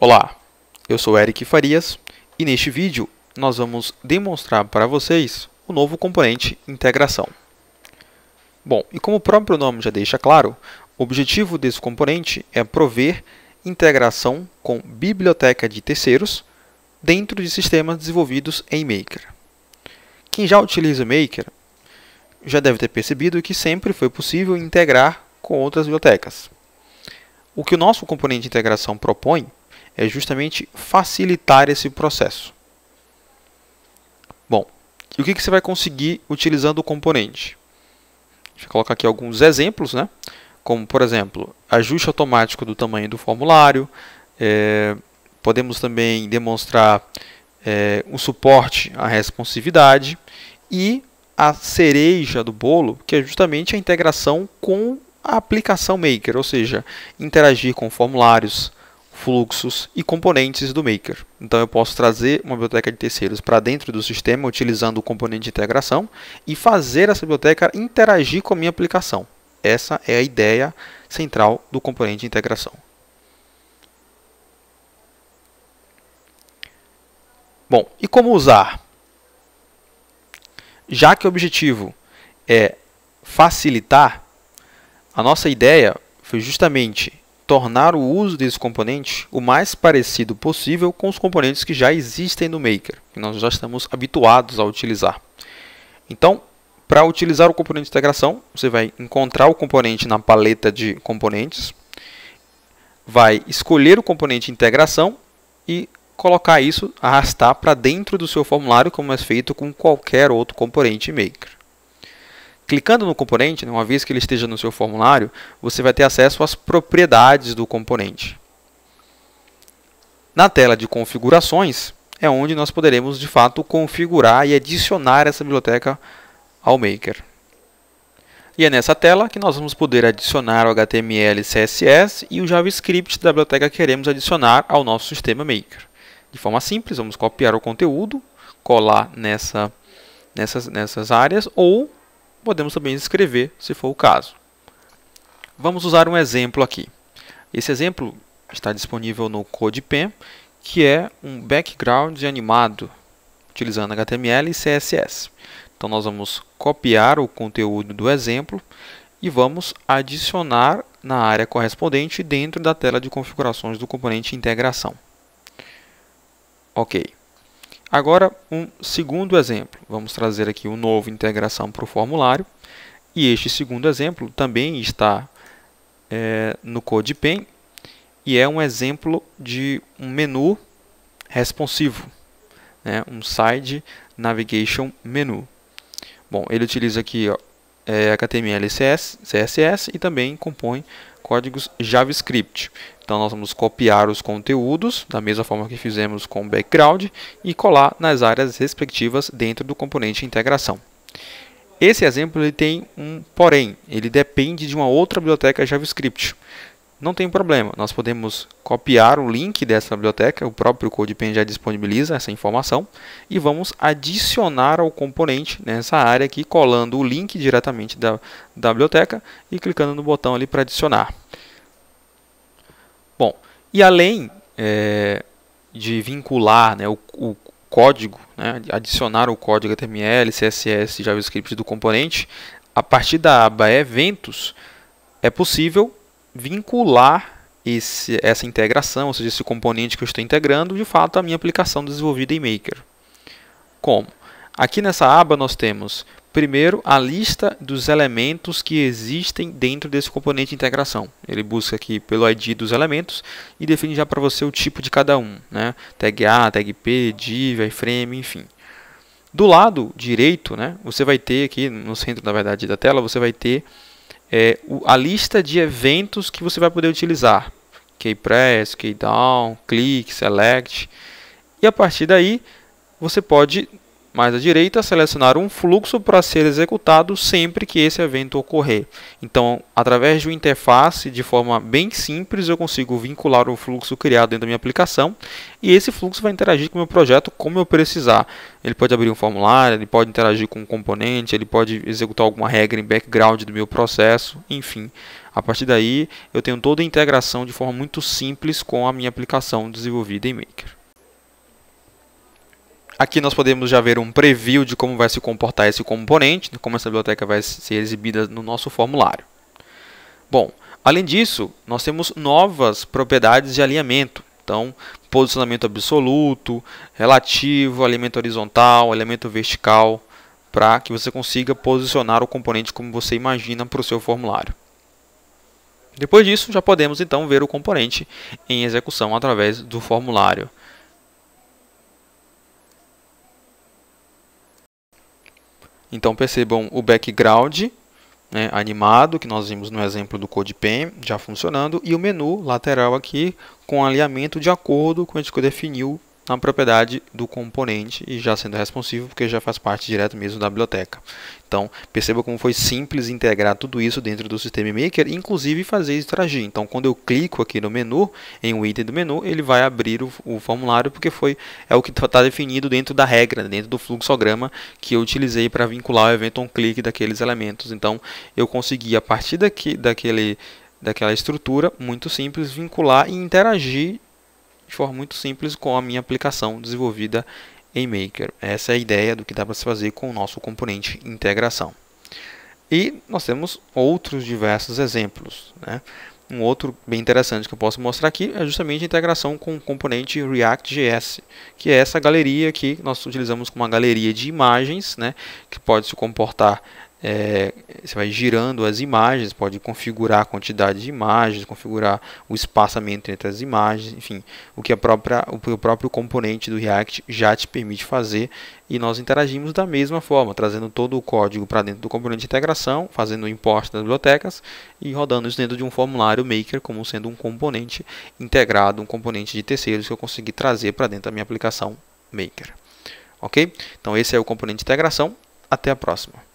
Olá, eu sou Eric Farias e neste vídeo nós vamos demonstrar para vocês o novo componente integração. Bom, e como o próprio nome já deixa claro, o objetivo desse componente é prover integração com biblioteca de terceiros dentro de sistemas desenvolvidos em Maker. Quem já utiliza Maker já deve ter percebido que sempre foi possível integrar com outras bibliotecas. O que o nosso componente de integração propõe é justamente facilitar esse processo. Bom, e o que você vai conseguir utilizando o componente? Deixa eu colocar aqui alguns exemplos, né? Como, por exemplo, ajuste automático do tamanho do formulário. Podemos também demonstrar o suporte à responsividade e a cereja do bolo, que é justamente a integração com a aplicação Maker, ou seja, interagir com formulários, fluxos e componentes do Maker. Então eu posso trazer uma biblioteca de terceiros para dentro do sistema utilizando o componente de integração e fazer essa biblioteca interagir com a minha aplicação. Essa é a ideia central do componente de integração. Bom, e como usar? Já que o objetivo é facilitar, a nossa ideia foi justamente tornar o uso desse componente o mais parecido possível com os componentes que já existem no Maker, que nós já estamos habituados a utilizar. Então, para utilizar o componente de integração, você vai encontrar o componente na paleta de componentes, vai escolher o componente de integração e colocar isso, arrastar para dentro do seu formulário, como é feito com qualquer outro componente Maker. Clicando no componente, uma vez que ele esteja no seu formulário, você vai ter acesso às propriedades do componente. Na tela de configurações, é onde nós poderemos, de fato, configurar e adicionar essa biblioteca ao Maker. E é nessa tela que nós vamos poder adicionar o HTML, CSS e o JavaScript da biblioteca que queremos adicionar ao nosso sistema Maker. De forma simples, vamos copiar o conteúdo, colar nessas áreas ou podemos também escrever, se for o caso. Vamos usar um exemplo aqui. Esse exemplo está disponível no CodePen, que é um background animado, utilizando HTML e CSS. Então, nós vamos copiar o conteúdo do exemplo e vamos adicionar na área correspondente dentro da tela de configurações do componente integração. Ok. Agora, um segundo exemplo. Vamos trazer aqui um novo integração para o formulário. E este segundo exemplo também está no CodePen e é um exemplo de um menu responsivo, né? Um Side Navigation Menu. Bom, ele utiliza aqui HTML e CSS e também compõe códigos JavaScript. Então, nós vamos copiar os conteúdos, da mesma forma que fizemos com o background, e colar nas áreas respectivas dentro do componente de integração. Esse exemplo ele tem um porém, ele depende de uma outra biblioteca JavaScript. Não tem problema, nós podemos copiar o link dessa biblioteca, o próprio CodePen já disponibiliza essa informação, e vamos adicionar ao componente nessa área aqui, colando o link diretamente da biblioteca e clicando no botão ali para adicionar. Bom, e além de vincular, né, o código, né, adicionar o código HTML, CSS e JavaScript do componente, a partir da aba Eventos, é possível vincular essa integração, ou seja, esse componente que eu estou integrando, de fato, à minha aplicação desenvolvida em Maker. Como? Aqui nessa aba nós temos, primeiro, a lista dos elementos que existem dentro desse componente de integração. Ele busca aqui pelo ID dos elementos e define já para você o tipo de cada um, né? Tag A, tag P, div, iframe, enfim. Do lado direito, né, você vai ter aqui, no centro na verdade da tela, você vai ter a lista de eventos que você vai poder utilizar. Keypress, Keydown, Click, Select. E a partir daí, você pode mais à direita, selecionar um fluxo para ser executado sempre que esse evento ocorrer. Então, através de uma interface, de forma bem simples, eu consigo vincular o fluxo criado dentro da minha aplicação e esse fluxo vai interagir com o meu projeto como eu precisar. Ele pode abrir um formulário, ele pode interagir com um componente, ele pode executar alguma regra em background do meu processo, enfim. A partir daí, eu tenho toda a integração de forma muito simples com a minha aplicação desenvolvida em Maker. Aqui nós podemos já ver um preview de como vai se comportar esse componente, como essa biblioteca vai ser exibida no nosso formulário. Bom, além disso, nós temos novas propriedades de alinhamento. Então, posicionamento absoluto, relativo, alinhamento horizontal, alinhamento vertical, para que você consiga posicionar o componente como você imagina para o seu formulário. Depois disso, já podemos então ver o componente em execução através do formulário. Então percebam o background, né, animado, que nós vimos no exemplo do CodePen, já funcionando, e o menu lateral aqui com alinhamento de acordo com o que definiu na propriedade do componente e já sendo responsivo, porque já faz parte direto mesmo da biblioteca. Então, perceba como foi simples integrar tudo isso dentro do sistema Maker, inclusive fazer interagir. Então, quando eu clico aqui no menu, em um item do menu, ele vai abrir o formulário, porque é o que está definido dentro da regra, dentro do fluxograma que eu utilizei para vincular o evento onClick daqueles elementos. Então, eu consegui, a partir daquela estrutura muito simples, vincular e interagir de forma muito simples com a minha aplicação desenvolvida em Maker. Essa é a ideia do que dá para se fazer com o nosso componente integração. E nós temos outros diversos exemplos, né? Um outro bem interessante que eu posso mostrar aqui é justamente a integração com o componente React.js, que é essa galeria que nós utilizamos como uma galeria de imagens, né, que pode se comportar, você vai girando as imagens, pode configurar a quantidade de imagens, configurar o espaçamento entre as imagens, enfim, o que o próprio componente do React já te permite fazer, e nós interagimos da mesma forma, trazendo todo o código para dentro do componente de integração, fazendo o import das bibliotecas e rodando isso dentro de um formulário Maker como sendo um componente integrado, um componente de terceiros que eu consegui trazer para dentro da minha aplicação Maker. Ok? Então esse é o componente de integração. Até a próxima.